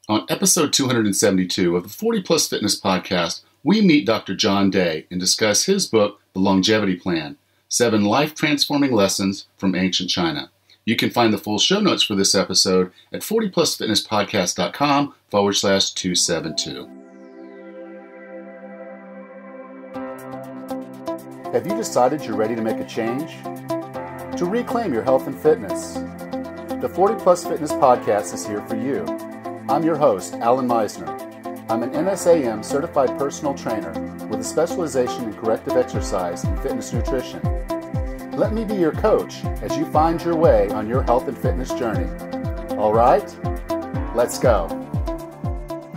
On episode 272 of the 40 Plus Fitness podcast, we meet Dr. John Day and discuss his book, The Longevity Plan, 7 Life-Transforming Lessons from Ancient China. You can find the full show notes for this episode at 40plusfitnesspodcast.com/272. Have you decided you're ready to make a change? To reclaim your health and fitness? The 40 Plus Fitness podcast is here for you. I'm your host, Alan Meisner. I'm an NSAM certified personal trainer with a specialization in corrective exercise and fitness nutrition. Let me be your coach as you find your way on your health and fitness journey. All right, let's go.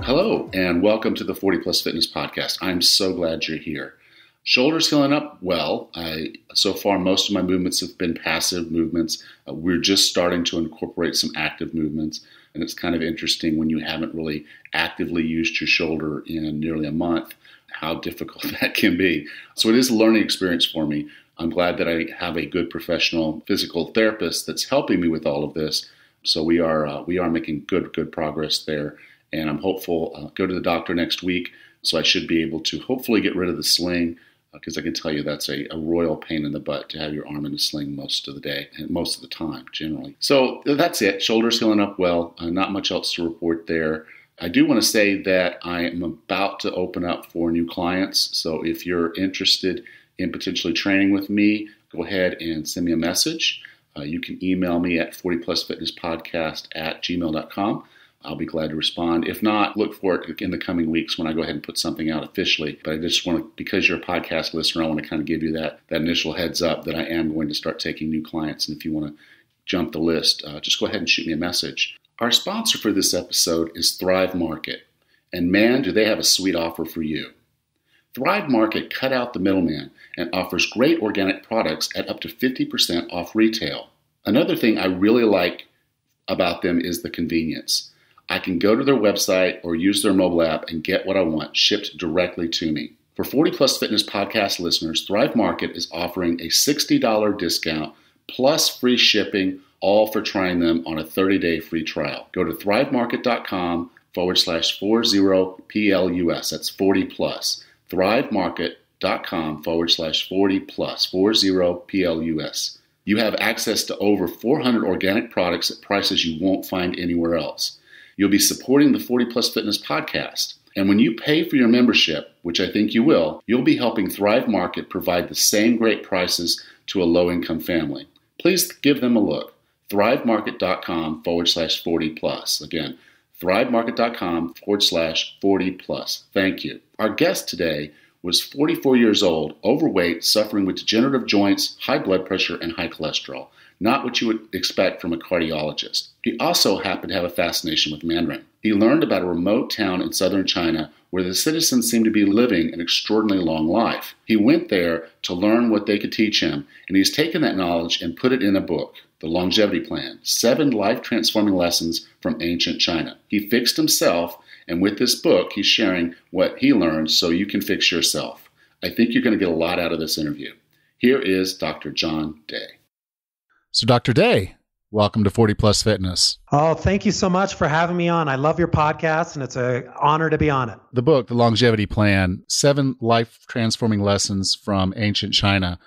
Hello, and welcome to the 40 Plus Fitness podcast. I'm so glad you're here. Shoulders healing up well. So far, most of my movements have been passive movements. We're just starting to incorporate some active movements. And it's kind of interesting when you haven't really actively used your shoulder in nearly a month, how difficult that can be. So it is a learning experience for me. I'm glad that I have a good professional physical therapist that's helping me with all of this. So we are making good progress there. And I'm hopeful. I'll go to the doctor next week, so I should be able to hopefully get rid of the sling, because I can tell you that's a royal pain in the butt to have your arm in a sling most of the day and most of the time, generally. So that's it. Shoulders healing up well. Not much else to report there. I do want to say that I am about to open up for new clients. So if you're interested in potentially training with me, go ahead and send me a message. You can email me at 40plusfitnesspodcast@gmail.com. I'll be glad to respond. If not, look for it in the coming weeks when I go ahead and put something out officially. But I just want to, because you're a podcast listener, I want to kind of give you that initial heads up that I am going to start taking new clients. And if you want to jump the list, just go ahead and shoot me a message. Our sponsor for this episode is Thrive Market. And man, do they have a sweet offer for you. Thrive Market cut out the middleman and offers great organic products at up to 50% off retail. Another thing I really like about them is the convenience. I can go to their website or use their mobile app and get what I want shipped directly to me. For 40 Plus Fitness podcast listeners, Thrive Market is offering a $60 discount plus free shipping, all for trying them on a 30-day free trial. Go to thrivemarket.com/40PLUS. That's 40 plus. thrivemarket.com/40plus, 40PLUS. You have access to over 400 organic products at prices you won't find anywhere else. You'll be supporting the 40 Plus Fitness podcast. And when you pay for your membership, which I think you will, you'll be helping Thrive Market provide the same great prices to a low-income family. Please give them a look. thrivemarket.com/40plus. Again, thrivemarket.com/40plus. Thank you. Our guest today was 44 years old, overweight, suffering with degenerative joints, high blood pressure, and high cholesterol. Not what you would expect from a cardiologist. He also happened to have a fascination with Mandarin. He learned about a remote town in southern China where the citizens seemed to be living an extraordinarily long life. He went there to learn what they could teach him, and he's taken that knowledge and put it in a book, The Longevity Plan, 7 Life-Transforming Lessons from Ancient China. He fixed himself, and with this book, he's sharing what he learned so you can fix yourself. I think you're going to get a lot out of this interview. Here is Dr. John Day. So Dr. Day, welcome to 40 Plus Fitness. Oh, thank you so much for having me on. I love your podcast, and it's an honor to be on it. The book, The Longevity Plan, 7 Life-Transforming Lessons from Ancient China.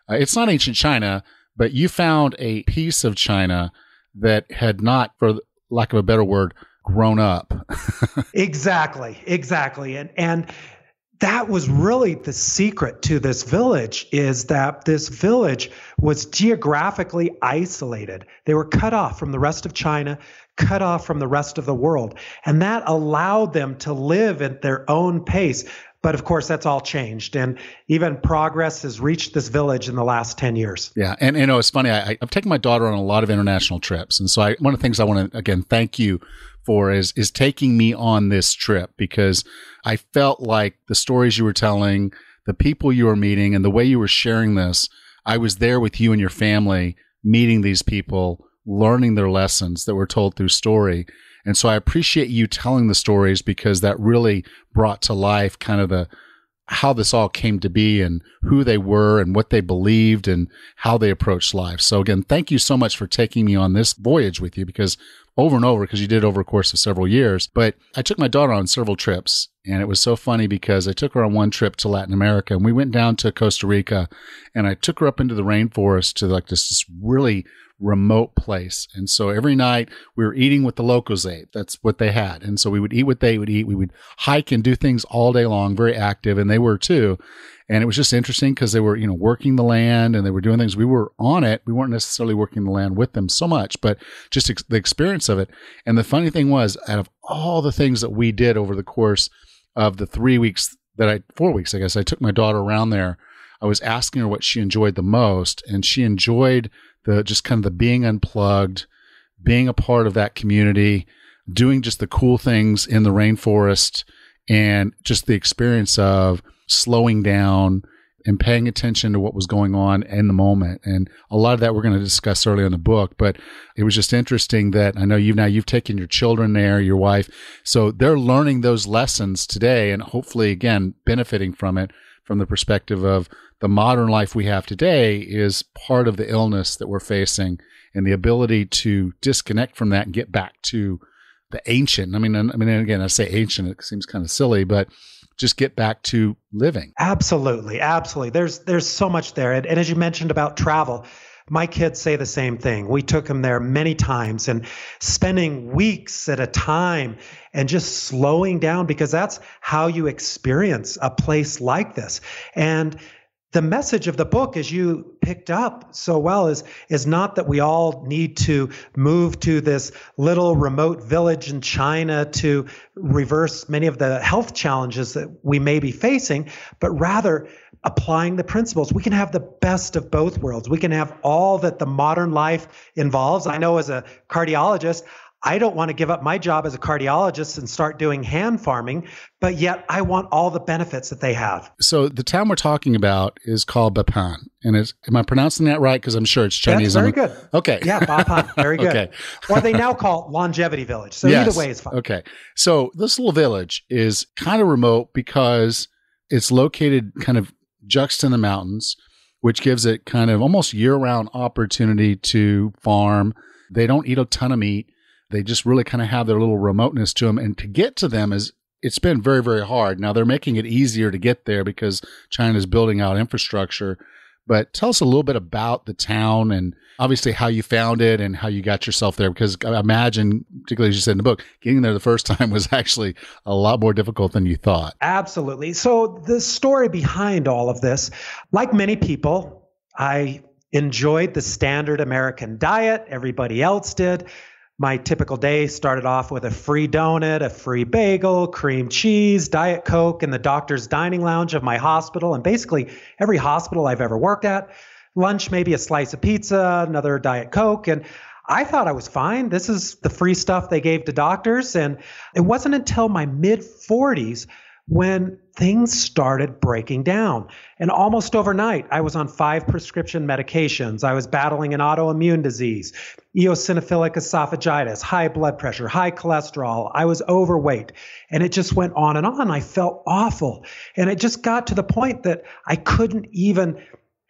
It's not ancient China, but you found a piece of China that had not, for lack of a better word, grown up. Exactly. And that was really the secret to this village, is that this village was geographically isolated. They were cut off from the rest of China, cut off from the rest of the world. And that allowed them to live at their own pace. But of course, that's all changed. And even progress has reached this village in the last 10 years. Yeah. And you know, it's funny. I've taken my daughter on a lot of international trips. And so one of the things I want to, again, thank you for is taking me on this trip, because I felt like the stories you were telling, the people you were meeting, and the way you were sharing this, I was there with you and your family, meeting these people, learning their lessons that were told through story. And so I appreciate you telling the stories, because that really brought to life kind of how this all came to be and who they were and what they believed and how they approached life. So again, thank you so much for taking me on this voyage with you, because over and over, because you did over a course of several years. But I took my daughter on several trips, and it was so funny because I took her on one trip to Latin America, and we went down to Costa Rica, and I took her up into the rainforest to like this really remote place. And so every night we were eating what the locals ate. That's what they had. And so we would eat what they would eat. We would hike and do things all day long, very active, and they were too. And it was just interesting because they were, working the land and they were doing things. We were on it. We weren't necessarily working the land with them so much, but just the experience of it. And the funny thing was, out of all the things that we did over the course of the 4 weeks, I guess, I took my daughter around there, I was asking her what she enjoyed the most. And she enjoyed just kind of the being unplugged, being a part of that community, doing just the cool things in the rainforest, and just the experience of slowing down and paying attention to what was going on in the moment. And a lot of that we're going to discuss earlier in the book, but it was just interesting that I know you've taken your children there, your wife. So they're learning those lessons today and hopefully, again, benefiting from it from the perspective of the modern life we have today is part of the illness that we're facing, and the ability to disconnect from that and get back to the ancient. I mean, again, I say ancient, it seems kind of silly, but just get back to living. Absolutely. There's so much there. And as you mentioned about travel, my kids say the same thing. We took them there many times, and spending weeks at a time and just slowing down, because that's how you experience a place like this. And the message of the book, as you picked up so well, is not that we all need to move to this little remote village in China to reverse many of the health challenges that we may be facing, but rather applying the principles. We can have the best of both worlds. We can have all that the modern life involves. I know as a cardiologist, I don't want to give up my job as a cardiologist and start doing hand farming, but yet I want all the benefits that they have. So the town we're talking about is called Bapan. And am I pronouncing that right? Because I'm sure it's Chinese. That's very good. Okay. Yeah, Bapan. Very good. Okay. Or they now call it Longevity Village. So yes. Either way is fine. Okay. So this little village is kind of remote because it's located kind of juxta in the mountains, which gives it kind of almost year-round opportunity to farm. They don't eat a ton of meat. They just really kind of have their little remoteness to them. And to get to them it's been very, very hard. Now they're making it easier to get there because China's building out infrastructure. But tell us a little bit about the town and obviously how you found it and how you got yourself there. Because I imagine, particularly as you said in the book, getting there the first time was actually a lot more difficult than you thought. Absolutely. So the story behind all of this, like many people, I enjoyed the standard American diet. Everybody else did. My typical day started off with a free donut, a free bagel, cream cheese, Diet Coke in the doctor's dining lounge of my hospital, and basically every hospital I've ever worked at. Lunch, maybe a slice of pizza, another Diet Coke. And I thought I was fine. This is the free stuff they gave to doctors. And it wasn't until my mid-40s when things started breaking down. And almost overnight, I was on 5 prescription medications. I was battling an autoimmune disease, eosinophilic esophagitis, high blood pressure, high cholesterol. I was overweight. And it just went on and on. I felt awful. And it just got to the point that I couldn't even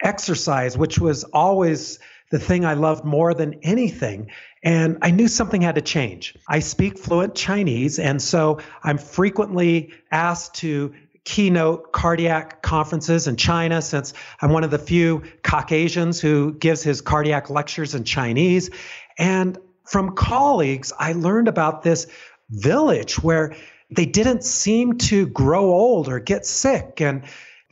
exercise, which was always the thing I loved more than anything. And I knew something had to change. I speak fluent Chinese, and so I'm frequently asked to keynote cardiac conferences in China, since I'm one of the few Caucasians who gives his cardiac lectures in Chinese. And from colleagues, I learned about this village where they didn't seem to grow old or get sick, and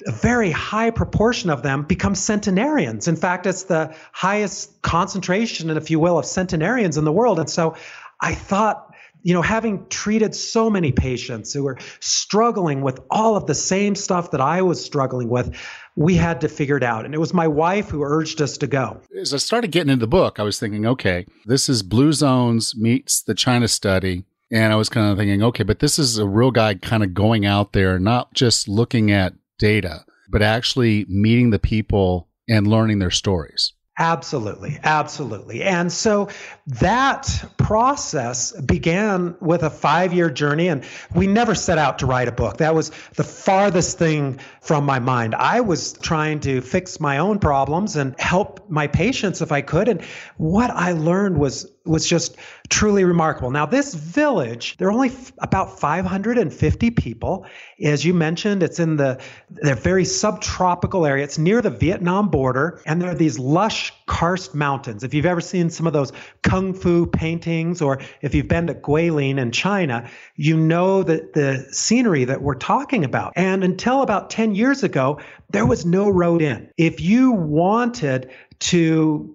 a very high proportion of them become centenarians. In fact, it's the highest concentration, if you will, of centenarians in the world. And so I thought, having treated so many patients who were struggling with all of the same stuff that I was struggling with, we had to figure it out. And it was my wife who urged us to go. As I started getting into the book, I was thinking, okay, this is Blue Zones meets the China study. And I was kind of thinking, okay, but this is a real guy kind of going out there, not just looking at data, but actually meeting the people and learning their stories. Absolutely. Absolutely. And so that process began with a 5-year journey, and we never set out to write a book. That was the farthest thing from my mind. I was trying to fix my own problems and help my patients if I could. And what I learned was just truly remarkable. Now, this village, there are only about 550 people. As you mentioned, it's in the very subtropical area. It's near the Vietnam border, and there are these lush karst mountains. If you've ever seen some of those kung fu paintings, or if you've been to Guilin in China, you know that the scenery that we're talking about. And until about 10 years ago, there was no road in. If you wanted to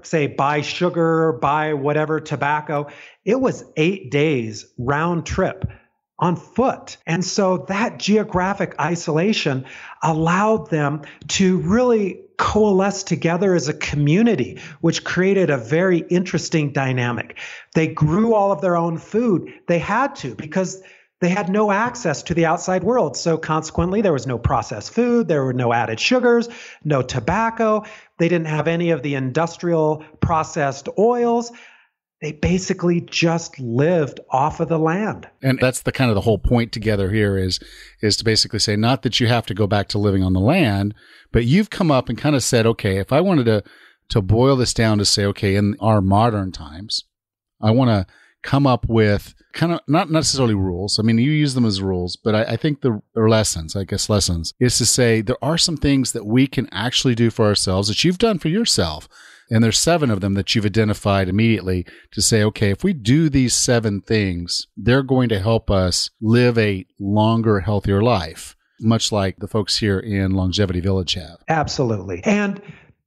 say buy sugar, buy whatever, tobacco, it was 8 days round trip on foot. And so that geographic isolation allowed them to really coalesce together as a community, which created a very interesting dynamic. They grew all of their own food. They had to, because they had no access to the outside world. So consequently, there was no processed food. There were no added sugars, no tobacco. They didn't have any of the industrial processed oils. They basically just lived off of the land. And that's the kind of the whole point together here is to basically say, not that you have to go back to living on the land, but you've come up and kind of said, okay, if I wanted to boil this down to say, okay, in our modern times, I want to come up with kind of not necessarily rules. I mean, you use them as rules, but I think lessons is to say there are some things that we can actually do for ourselves that you've done for yourself. And there's 7 of them that you've identified immediately to say, okay, if we do these 7 things, they're going to help us live a longer, healthier life, much like the folks here in Longevity Village have. Absolutely. And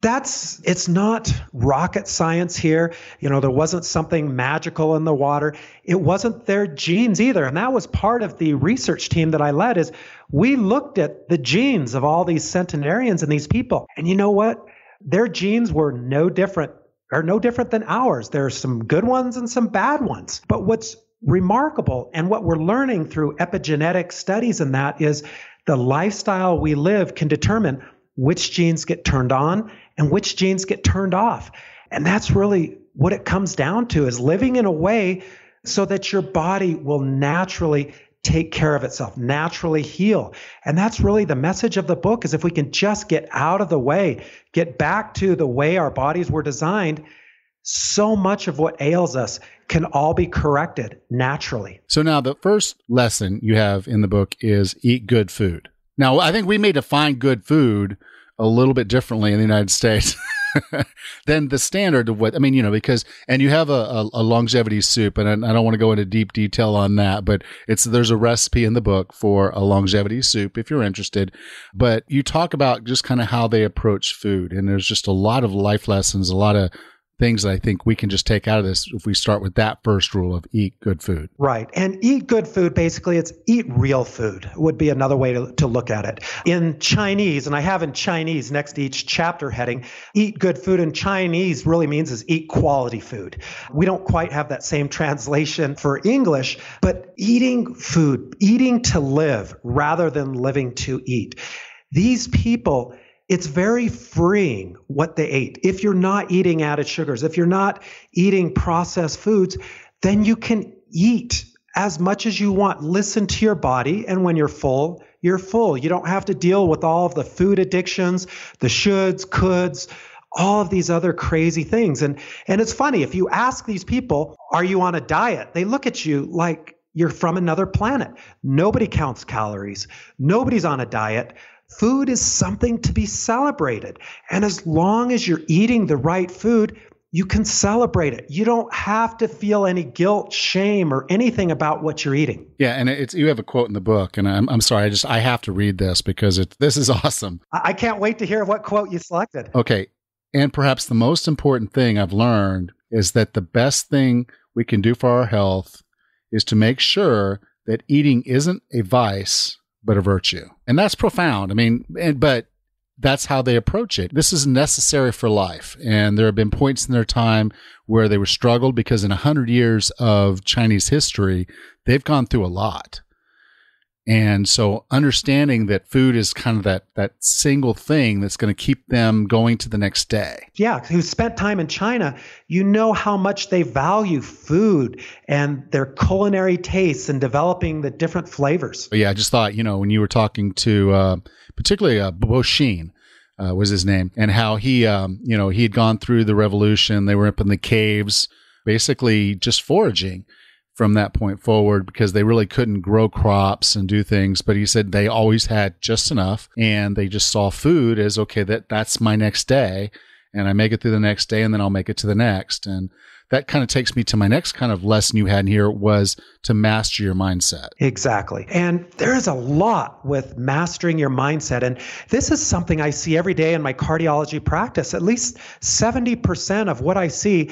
it's not rocket science here. There wasn't something magical in the water. It wasn't their genes either. And that was part of the research team that I led, is we looked at the genes of all these centenarians and these people. And you know what? Their genes were no different than ours. There are some good ones and some bad ones. But what's remarkable, and what we're learning through epigenetic studies in that, is the lifestyle we live can determine which genes get turned on and which genes get turned off. And that's really what it comes down to, is living in a way so that your body will naturally take care of itself, naturally heal. And that's really the message of the book, is if we can just get out of the way, get back to the way our bodies were designed, so much of what ails us can all be corrected naturally. So now the first lesson you have in the book is eat good food. Now, I think we may define good food a little bit differently in the United States than the standard of what, because, and you have a longevity soup, and I don't want to go into deep detail on that, but there's a recipe in the book for a longevity soup if you're interested. But you talk about just kind of how they approach food, and there's just a lot of life lessons, a lot of things that I think we can just take out of this if we start with that first rule of eat good food. Right. And eat good food, basically, it's eat real food would be another way to look at it. In Chinese, and I have in Chinese next to each chapter heading, eat good food in Chinese really means is eat quality food. We don't quite have that same translation for English, but eating food, eating to live rather than living to eat. These people, it's very freeing what they ate. If you're not eating added sugars, if you're not eating processed foods, then you can eat as much as you want. Listen to your body, and when you're full, you're full. You don't have to deal with all of the food addictions, the shoulds, coulds, all of these other crazy things. And it's funny, if you ask these people, are you on a diet? They look at you like you're from another planet. Nobody counts calories. Nobody's on a diet. Food is something to be celebrated. And as long as you're eating the right food, you can celebrate it. You don't have to feel any guilt, shame, or anything about what you're eating. Yeah, and you have a quote in the book, and I'm sorry, I have to read this because this is awesome. I can't wait to hear what quote you selected. Okay, and perhaps the most important thing I've learned is that the best thing we can do for our health is to make sure that eating isn't a vice, but a virtue. And that's profound. But that's how they approach it. This is necessary for life. And there have been points in their time where they were struggled because in 100 years of Chinese history, they've gone through a lot. And so understanding that food is kind of that single thing that's going to keep them going to the next day. Yeah, who spent time in China, you know how much they value food and their culinary tastes and developing the different flavors. But yeah, I just thought, when you were talking to particularly Bo Sheen, was his name, and how he, he had gone through the revolution. They were up in the caves, basically just foraging from that point forward because they really couldn't grow crops and do things. But he said they always had just enough, and they just saw food as, okay, that's my next day, and I make it through the next day, and then I'll make it to the next. And that kind of takes me to my next kind of lesson you had in here, was to master your mindset. Exactly. And there is a lot with mastering your mindset. And this is something I see every day in my cardiology practice. At least 70% of what I see,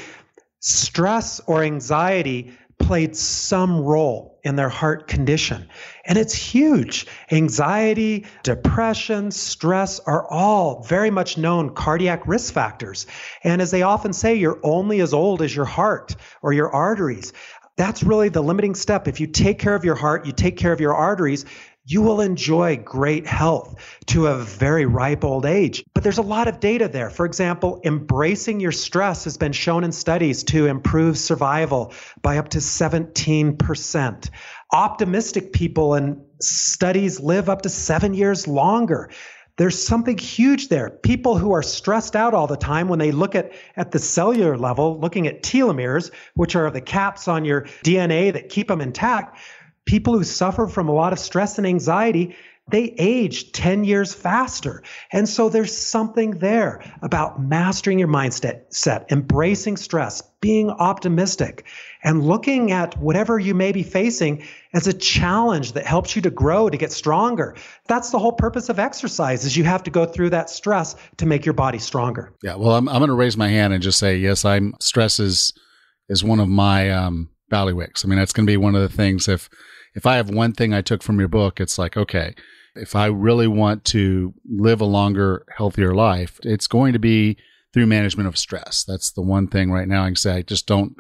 stress or anxiety played some role in their heart condition. And it's huge. Anxiety, depression, stress are all very much known cardiac risk factors. And as they often say, you're only as old as your heart or your arteries. That's really the limiting step. If you take care of your heart, you take care of your arteries, you will enjoy great health to a very ripe old age. But there's a lot of data there. For example, embracing your stress has been shown in studies to improve survival by up to 17%. Optimistic people in studies live up to 7 years longer. There's something huge there. People who are stressed out all the time, when they look at the cellular level, looking at telomeres, which are the caps on your DNA that keep them intact, people who suffer from a lot of stress and anxiety, they age 10 years faster. And so there's something there about mastering your mindset, embracing stress, being optimistic, and looking at whatever you may be facing as a challenge that helps you to grow, to get stronger. That's the whole purpose of exercise, is you have to go through that stress to make your body stronger. Yeah, well, I'm going to raise my hand and just say, yes, stress is one of my bailiwicks. I mean, that's going to be one of the things. If I have one thing I took from your book, it's like, okay, if I really want to live a longer, healthier life, it's going to be through management of stress. That's the one thing right now I can say I just don't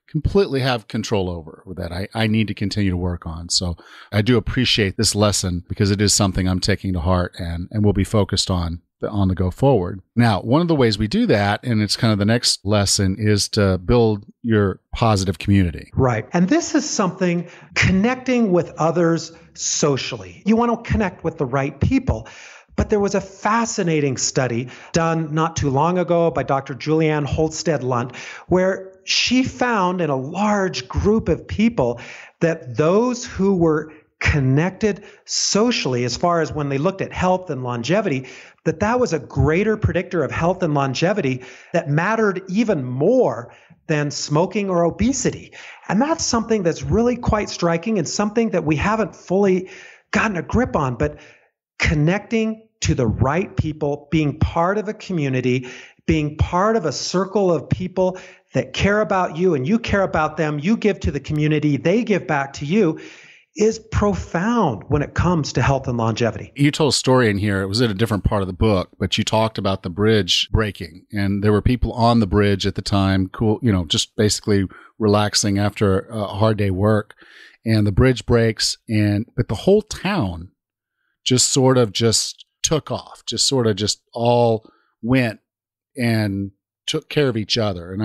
completely have control over that. I need to continue to work on. So I do appreciate this lesson because it is something I'm taking to heart and will be focused on the go forward. Now, one of the ways we do that, and it's kind of the next lesson, is to build your positive community. Right. And this is something, connecting with others socially. You want to connect with the right people. But there was a fascinating study done not too long ago by Dr. Julianne Holstead-Lunt, where she found in a large group of people that those who were connected socially, as far as when they looked at health and longevity, that was a greater predictor of health and longevity that mattered even more than smoking or obesity. And that's something that's really quite striking and something that we haven't fully gotten a grip on, but connecting to the right people, being part of a community, being part of a circle of people that care about you and you care about them, you give to the community, they give back to you, is profound when it comes to health and longevity. You told a story in here. It was in a different part of the book, but you talked about the bridge breaking, and there were people on the bridge at the time, cool, just basically relaxing after a hard day work, and the bridge breaks, but the whole town just sort of took off, just all went and took care of each other. And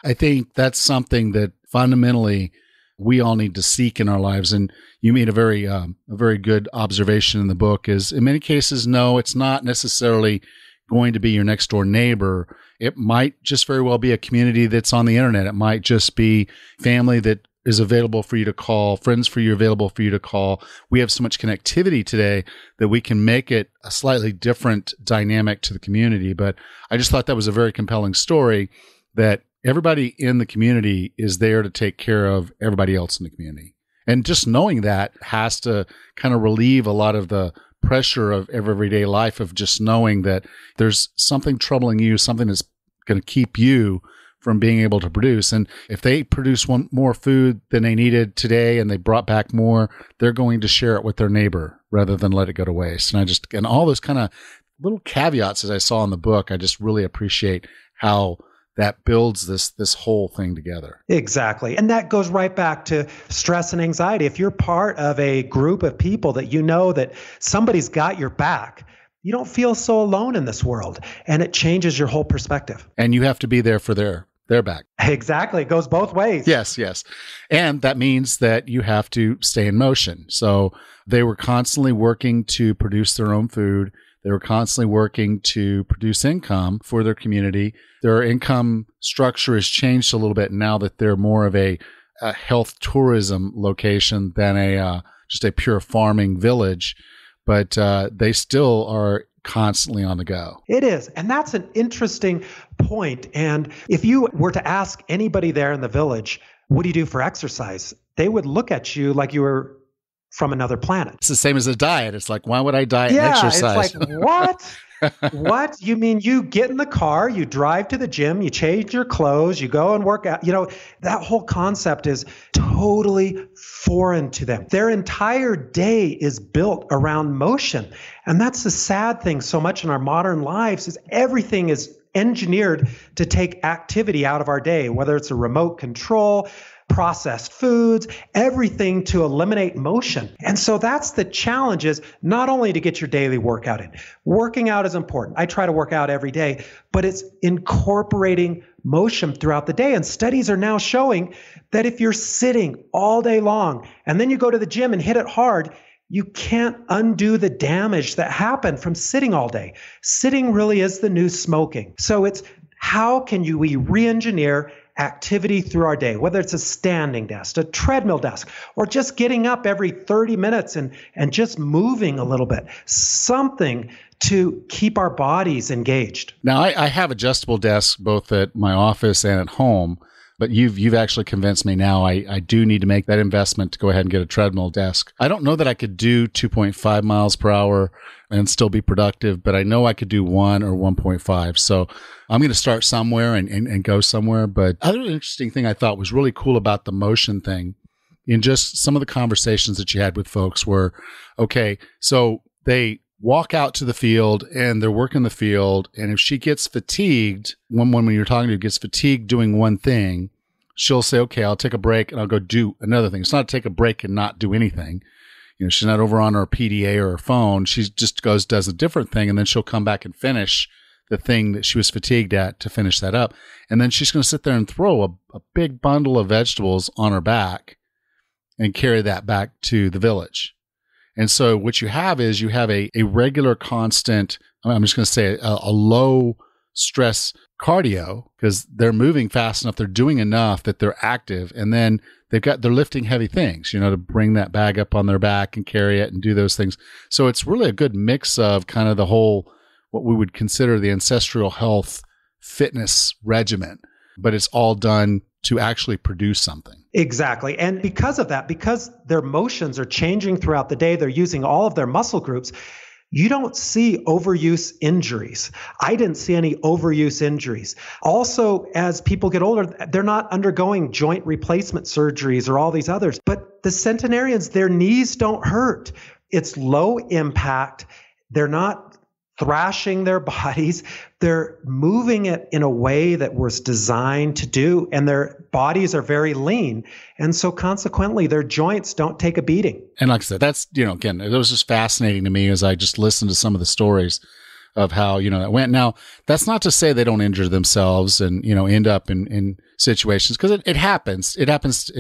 I think that's something that fundamentally we all need to seek in our lives. And you made a very good observation in the book is, in many cases, no, it's not necessarily going to be your next door neighbor. It might just very well be a community that's on the internet. It might just be family that is available for you to call, friends for you available for you to call. We have so much connectivity today that we can make it a slightly different dynamic to the community. But I just thought that was a very compelling story, that everybody in the community is there to take care of everybody else in the community. And just knowing that has to kind of relieve a lot of the pressure of everyday life, of just knowing that there's something troubling you, something that's going to keep you from being able to produce. And if they produce one more food than they needed today and they brought back more, they're going to share it with their neighbor rather than let it go to waste. And all those kind of little caveats, as I saw in the book, I just really appreciate how that builds this whole thing together. Exactly. And that goes right back to stress and anxiety. If you're part of a group of people that you know that somebody's got your back, you don't feel so alone in this world, and it changes your whole perspective. And you have to be there for their back. Exactly. It goes both ways. Yes. And that means that you have to stay in motion. So they were constantly working to produce their own food. They were constantly working to produce income for their community. Their income structure has changed a little bit now that they're more of a health tourism location than just a pure farming village. But they still are constantly on the go. It is. And that's an interesting point. And if you were to ask anybody there in the village, what do you do for exercise? They would look at you like you were from another planet. It's the same as a diet. It's like, why would I diet and exercise? It's like, what? What? You mean you get in the car, you drive to the gym, you change your clothes, you go and work out. That whole concept is totally foreign to them. Their entire day is built around motion. And that's the sad thing so much in our modern lives is everything is engineered to take activity out of our day, whether it's a remote control, processed foods, everything to eliminate motion. And so that's the challenge, is not only to get your daily workout in. Working out is important. I try to work out every day, but it's incorporating motion throughout the day. And studies are now showing that if you're sitting all day long and then you go to the gym and hit it hard, you can't undo the damage that happened from sitting all day. Sitting really is the new smoking. So it's how can we re-engineer activity through our day, whether it's a standing desk, a treadmill desk, or just getting up every 30 minutes and just moving a little bit, something to keep our bodies engaged. Now, I have adjustable desks both at my office and at home, but you've actually convinced me now I do need to make that investment to go ahead and get a treadmill desk. I don't know that I could do 2.5 miles per hour and still be productive, but I know I could do 1 or 1.5. So I'm going to start somewhere and go somewhere. But other interesting thing I thought was really cool about the motion thing in just some of the conversations that you had with folks were, okay, so they walk out to the field and they're working the field. And if she gets fatigued, when you're talking to her gets fatigued doing one thing, she'll say, okay, I'll take a break and I'll go do another thing. It's not to take a break and not do anything. She's not over on her PDA or her phone. She just does a different thing. And then she'll come back and finish the thing that she was fatigued at to finish that up. And then she's going to sit there and throw a big bundle of vegetables on her back and carry that back to the village. And so what you have is you have a regular constant, I'm just going to say a low stress cardio because they're moving fast enough. They're doing enough that they're active. And then they're lifting heavy things, to bring that bag up on their back and carry it and do those things. So it's really a good mix of kind of the whole, what we would consider the ancestral health fitness regimen, but it's all done to actually produce something. Exactly. And because of that, because their motions are changing throughout the day, they're using all of their muscle groups, you don't see overuse injuries. I didn't see any overuse injuries. Also, as people get older, they're not undergoing joint replacement surgeries or all these others. But the centenarians, their knees don't hurt. It's low impact. They're not thrashing their bodies. They're moving it in a way that was designed to do, and their bodies are very lean. And so consequently, their joints don't take a beating. And like I said, that's, again, it was just fascinating to me as I just listened to some of the stories of how, that went. Now, that's not to say they don't injure themselves and, end up in situations, because it happens. It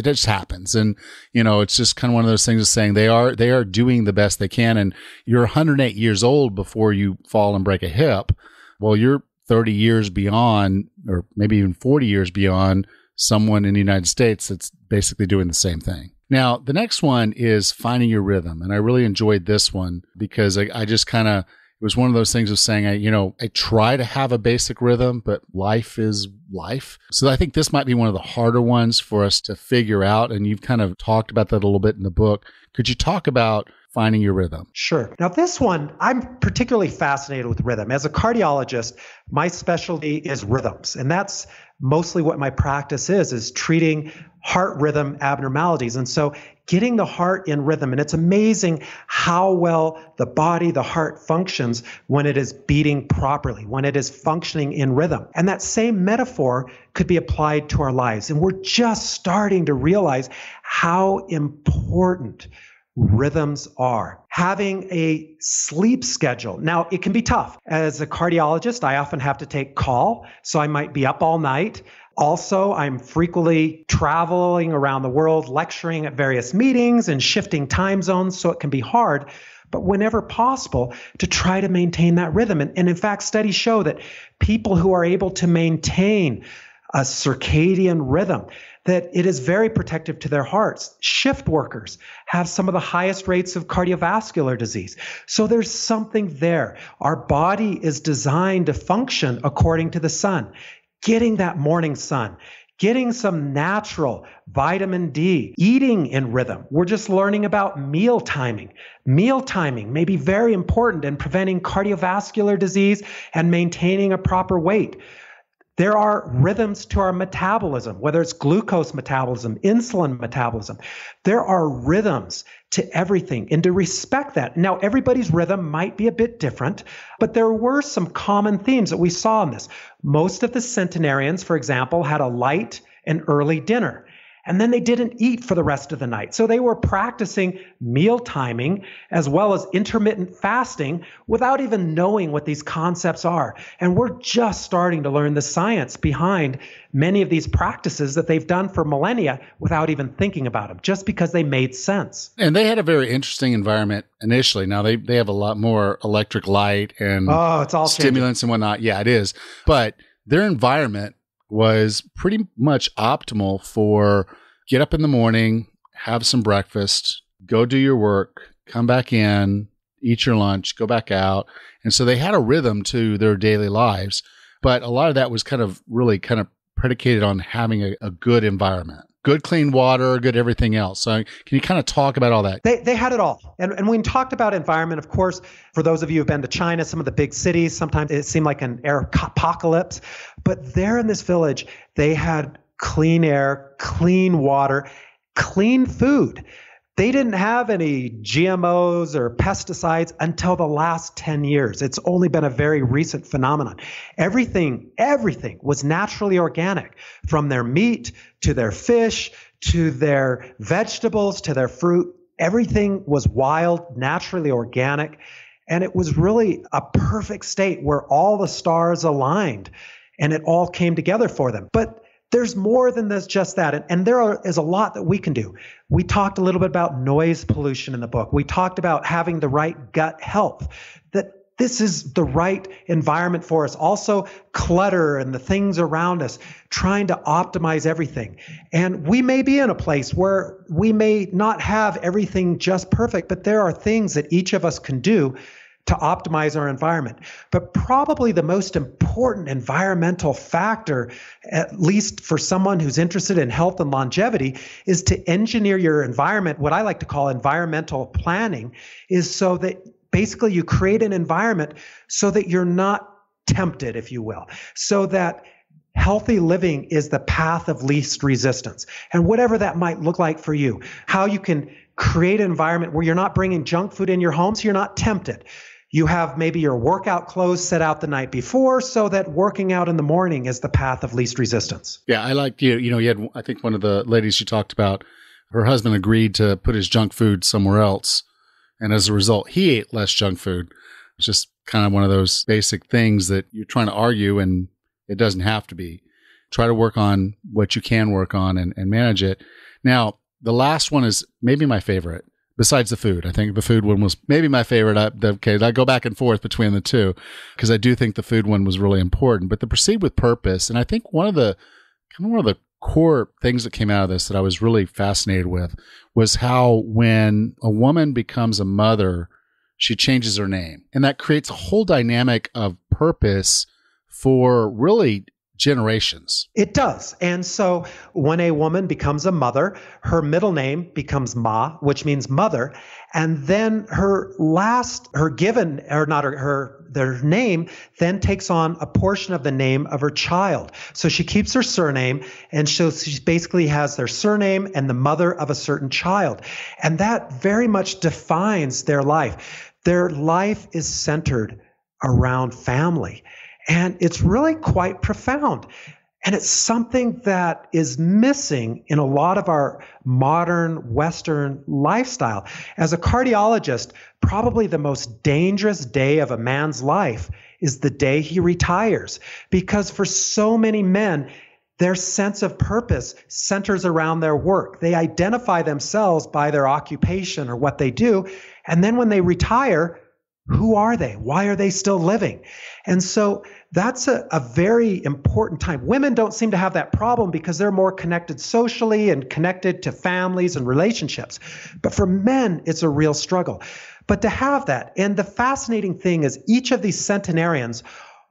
just happens. And, it's just kind of one of those things of saying they are doing the best they can. And you're 108 years old before you fall and break a hip. Well, you're 30 years beyond, or maybe even 40 years beyond someone in the United States that's basically doing the same thing. Now, the next one is finding your rhythm. And I really enjoyed this one because I just kind of, it was one of those things of saying, I try to have a basic rhythm, but life is life. So I think this might be one of the harder ones for us to figure out. And you've kind of talked about that a little bit in the book. Could you talk about finding your rhythm? Sure. Now, this one, I'm particularly fascinated with rhythm. As a cardiologist, my specialty is rhythms. And that's mostly what my practice is treating heart rhythm abnormalities. And so getting the heart in rhythm, and it's amazing how well the body, the heart functions when it is beating properly, when it is functioning in rhythm. And that same metaphor could be applied to our lives. And we're just starting to realize how important rhythms are. Having a sleep schedule. Now, it can be tough. As a cardiologist, I often have to take call, so I might be up all night. Also, I'm frequently traveling around the world, lecturing at various meetings and shifting time zones, so it can be hard. But whenever possible, to try to maintain that rhythm. And in fact, studies show that people who are able to maintain a circadian rhythm, that it is very protective to their hearts. Shift workers have some of the highest rates of cardiovascular disease. So there's something there. Our body is designed to function according to the sun. Getting that morning sun, getting some natural vitamin D, eating in rhythm. We're just learning about meal timing. Meal timing may be very important in preventing cardiovascular disease and maintaining a proper weight. There are rhythms to our metabolism, whether it's glucose metabolism, insulin metabolism. There are rhythms to everything, and to respect that. Now, everybody's rhythm might be a bit different, but there were some common themes that we saw in this. Most of the centenarians, for example, had a light and early dinner, and then they didn't eat for the rest of the night. So they were practicing meal timing as well as intermittent fasting without even knowing what these concepts are. And we're just starting to learn the science behind many of these practices that they've done for millennia without even thinking about them, just because they made sense. And they had a very interesting environment initially. Now they have a lot more electric light and it's all stimulants changing. and whatnot. Yeah, it is. But their environment was pretty much optimal for get up in the morning, have some breakfast, go do your work, come back in, eat your lunch, go back out. And so they had a rhythm to their daily lives. But a lot of that was kind of predicated on having a good environment. Good clean water, good everything else. So can you kind of talk about all that? They had it all. And when we talked about environment, of course, for those of you who've been to China, some of the big cities, sometimes it seemed like an apocalypse. But there in this village, they had clean air, clean water, clean food. They didn't have any GMOs or pesticides until the last 10 years. It's only been a very recent phenomenon. Everything was naturally organic, from their meat to their fish to their vegetables to their fruit. Everything was wild, naturally organic, and it was really a perfect state where all the stars aligned and it all came together for them. But there's more than this, just that. And there is a lot that we can do. We talked a little bit about noise pollution in the book. We talked about having the right gut health, that this is the right environment for us. Also, clutter and the things around us, trying to optimize everything. And we may be in a place where we may not have everything just perfect, but there are things that each of us can do to optimize our environment. But probably the most important environmental factor, at least for someone who's interested in health and longevity, is to engineer your environment. What I like to call environmental planning is so that basically you create an environment so that you're not tempted, if you will, so that healthy living is the path of least resistance. And whatever that might look like for you, how you can create an environment where you're not bringing junk food in your home so you're not tempted. You have maybe your workout clothes set out the night before so that working out in the morning is the path of least resistance. Yeah, I like you had, I think one of the ladies you talked about, her husband agreed to put his junk food somewhere else. And as a result, he ate less junk food. It's just kind of one of those basic things that you're trying to argue and it doesn't have to be. Try to work on what you can work on and manage it. Now, the last one is maybe my favorite. Besides the food, I think the food one was maybe my favorite. I go back and forth between the two because I do think the food one was really important. But the proceed with purpose, and I think one of the core things that came out of this that I was really fascinated with was how when a woman becomes a mother, she changes her name, and that creates a whole dynamic of purpose for really generations. It does. And so when a woman becomes a mother, her middle name becomes Ma, which means mother. And then their name then takes on a portion of the name of her child. So she keeps her surname, and so she basically has their surname and the mother of a certain child. And that very much defines their life. Their life is centered around family. And it's really quite profound. And it's something that is missing in a lot of our modern Western lifestyle. As a cardiologist, probably the most dangerous day of a man's life is the day he retires. Because for so many men, their sense of purpose centers around their work. They identify themselves by their occupation or what they do. And then when they retire, who are they? Why are they still living? And so that's a very important time. Women don't seem to have that problem because they're more connected socially and connected to families and relationships. But for men, it's a real struggle. But to have that, and the fascinating thing is each of these centenarians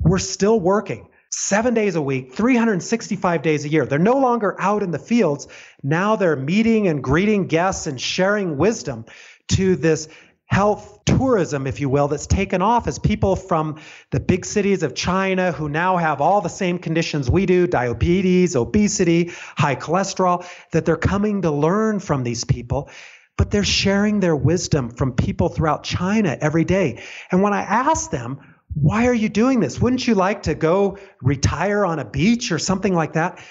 were still working 7 days a week, 365 days a year. They're no longer out in the fields. Now they're meeting and greeting guests and sharing wisdom to this health tourism, if you will, that's taken off as people from the big cities of China who now have all the same conditions we do, diabetes, obesity, high cholesterol, that they're coming to learn from these people. But they're sharing their wisdom from people throughout China every day. And when I ask them, why are you doing this? Wouldn't you like to go retire on a beach or something like that?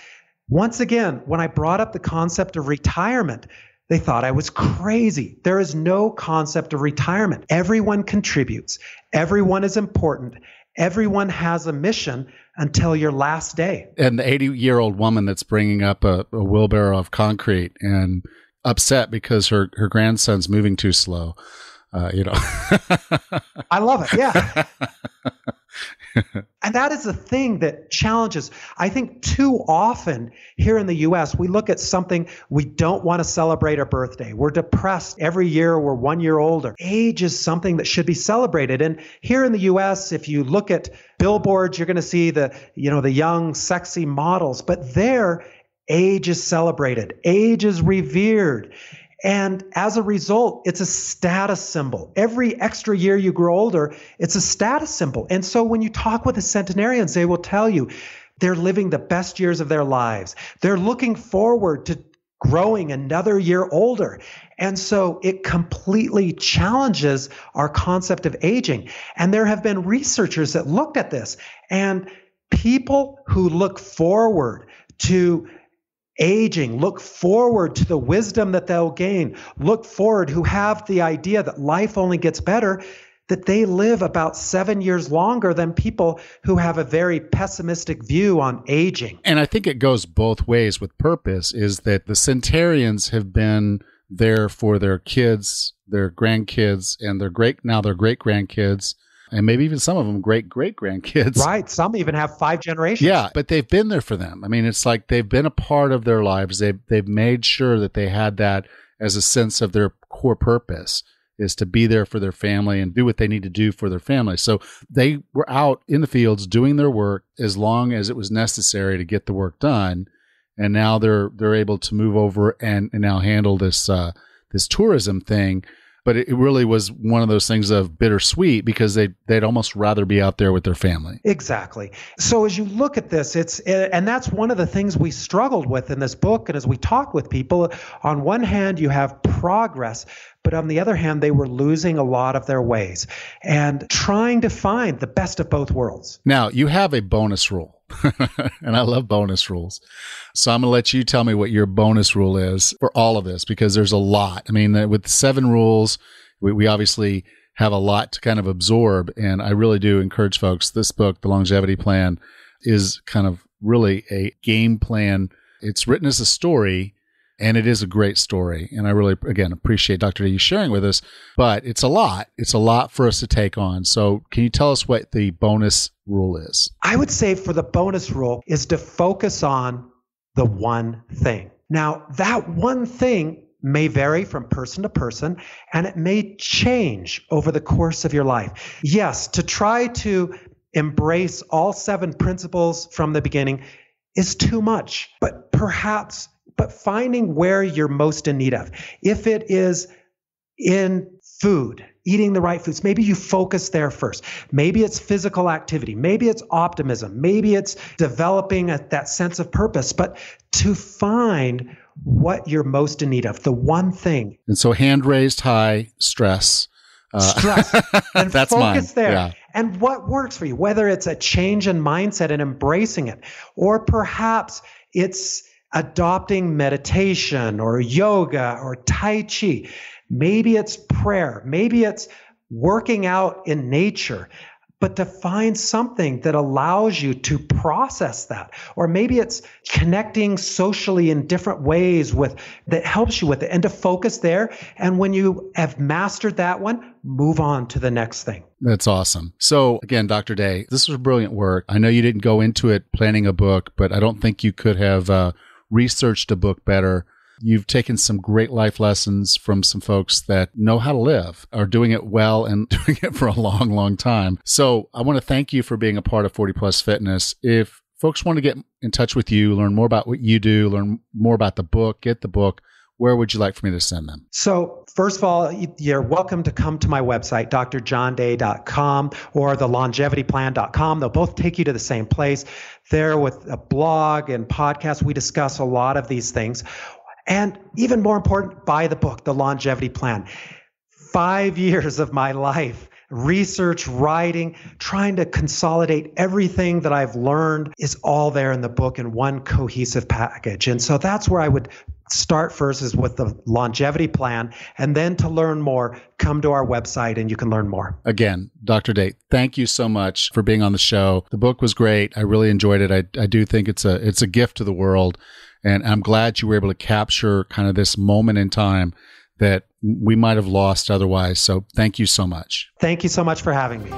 Once again, when I brought up the concept of retirement, they thought I was crazy. There is no concept of retirement. Everyone contributes. Everyone is important. Everyone has a mission until your last day. And the 80-year-old woman that's bringing up a wheelbarrow of concrete and upset because her grandson's moving too slow, I love it. Yeah. And that is the thing that challenges. I think too often here in the U.S., we look at something, we don't want to celebrate our birthday. We're depressed every year. We're 1 year older. Age is something that should be celebrated. And here in the U.S., if you look at billboards, you're going to see the young, sexy models. But there, age is celebrated. Age is revered. And as a result, it's a status symbol. Every extra year you grow older, it's a status symbol. And so when you talk with the centenarians, they will tell you they're living the best years of their lives. They're looking forward to growing another year older. And so it completely challenges our concept of aging. And there have been researchers that looked at this. And people who look forward to aging, look forward to the wisdom that they'll gain, look forward, who have the idea that life only gets better, that they live about 7 years longer than people who have a very pessimistic view on aging. And I think it goes both ways with purpose, is that the centenarians have been there for their kids, their grandkids, and their great-grandkids, and maybe even some of them great-great-grandkids. Right. Some even have 5 generations. Yeah, but they've been there for them. I mean, it's like they've been a part of their lives. They've made sure that they had that as a sense of their core purpose, is to be there for their family and do what they need to do for their family. So they were out in the fields doing their work as long as it was necessary to get the work done. And now they're able to move over and now handle this tourism thing. But it really was one of those things of bittersweet, because they'd almost rather be out there with their family. Exactly. So as you look at this, and that's one of the things we struggled with in this book. And as we talk with people, on one hand, you have progress, but on the other hand, they were losing a lot of their ways and trying to find the best of both worlds. Now, you have a bonus rule. And I love bonus rules. So I'm going to let you tell me what your bonus rule is for all of this, because there's a lot. I mean, with 7 rules, we obviously have a lot to kind of absorb. And I really do encourage folks, this book, The Longevity Plan, is kind of really a game plan. It's written as a story, and it is a great story. And I really, again, appreciate Dr. D you sharing with us, but it's a lot. It's a lot for us to take on. So can you tell us what the bonus rule is? I would say for the bonus rule is to focus on the one thing. Now, that one thing may vary from person to person, and it may change over the course of your life. Yes, to try to embrace all 7 principles from the beginning is too much. But finding where you're most in need of. If it is in food, eating the right foods, maybe you focus there first. Maybe it's physical activity. Maybe it's optimism. Maybe it's developing that sense of purpose. But to find what you're most in need of, the one thing. And so hand raised high, stress. And that's focus mine. there. Yeah. And what works for you, whether it's a change in mindset and embracing it, or perhaps it's adopting meditation or yoga or Tai Chi. Maybe it's prayer. Maybe it's working out in nature. But to find something that allows you to process that. Or maybe it's connecting socially in different ways that helps you with it, and to focus there. And when you have mastered that one, move on to the next thing. That's awesome. So again, Dr. Day, this was brilliant work. I know you didn't go into it planning a book, but I don't think you could have researched a book better. You've taken some great life lessons from some folks that know how to live, are doing it well and doing it for a long, long time. So I want to thank you for being a part of 40 Plus Fitness. If folks want to get in touch with you, learn more about what you do, learn more about the book, get the book, where would you like for me to send them? So first of all, you're welcome to come to my website, drjohnday.com or thelongevityplan.com. They'll both take you to the same place. There with a blog and podcast, we discuss a lot of these things. And even more important, buy the book, The Longevity Plan. 5 years of my life, research, writing, trying to consolidate everything that I've learned is all there in the book in one cohesive package. And so that's where I would start first, is with the Longevity Plan. And then to learn more, come to our website and you can learn more. Again, Dr. Day, thank you so much for being on the show. The book was great. I really enjoyed it. I do think it's a gift to the world. And I'm glad you were able to capture kind of this moment in time that we might have lost otherwise. So thank you so much. Thank you so much for having me.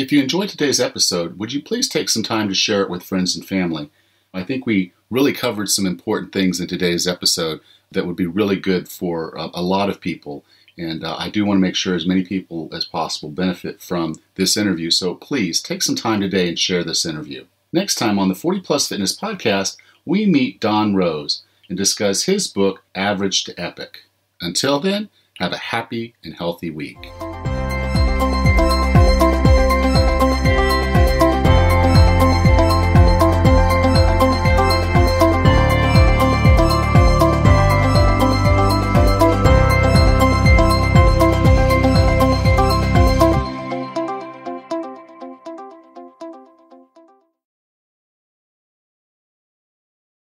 If you enjoyed today's episode, would you please take some time to share it with friends and family? I think we really covered some important things in today's episode that would be really good for a lot of people. And I do want to make sure as many people as possible benefit from this interview. So please take some time today and share this interview. Next time on the 40 Plus Fitness podcast, we meet Don Rose and discuss his book, Average to Epic. Until then, have a happy and healthy week.